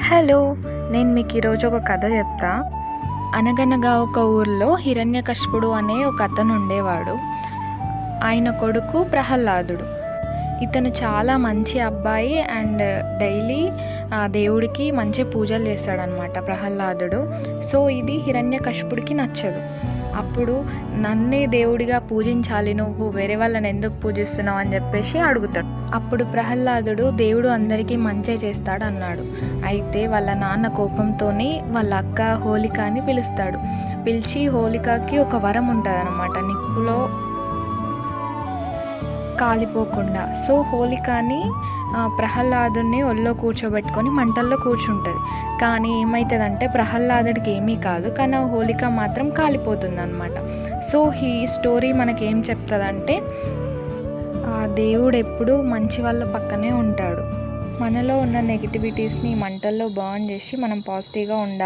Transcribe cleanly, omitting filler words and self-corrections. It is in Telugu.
హలో! నేను మీకు ఈరోజు ఒక కథ చెప్తా. అనగనగా ఒక ఊర్లో హిరణ్యకశిపుడు అనే ఒక అతను ఉండేవాడు. ఆయన కొడుకు ప్రహ్లాదుడు. ఇతను చాలా మంచి అబ్బాయి అండ్ డైలీ దేవుడికి మంచి పూజలు చేస్తాడనమాట ప్రహ్లాదుడు. సో ఇది హిరణ్యకశిపుడికి నచ్చదు. అప్పుడు నన్నే దేవుడిగా పూజించాలి, నువ్వు వేరే వాళ్ళని ఎందుకు పూజిస్తున్నావు అని చెప్పేసి అడుగుతాడు. అప్పుడు ప్రహ్లాదుడు దేవుడు అందరికీ మంచే చేస్తాడు అన్నాడు. అయితే వాళ్ళ నాన్న కోపంతోని వాళ్ళ అక్క హోలికని పిలుస్తాడు. పిలిచి హోలికకి ఒక వరం ఉంటుంది అనమాట, నిప్పులో కాలిపోకుండా. సో హోలికని ప్రహ్లాదుని ఒళ్ళో కూర్చోబెట్టుకొని మంటల్లో కూర్చుంటుంది. కానీ ఏమవుతుందంటే ప్రహ్లాదుడికి ఏమీ కాదు, కానీ ఆ హోలిక మాత్రం కాలిపోతుంది అనమాట. సో ఈ స్టోరీ మనకేం చెప్తుందంటే దేవుడు ఎప్పుడూ మంచి వాళ్ళ పక్కనే ఉంటాడు. మనలో ఉన్న నెగిటివిటీస్ని మంటల్లో బర్న్ చేసి మనం పాజిటివ్గా ఉండాలి.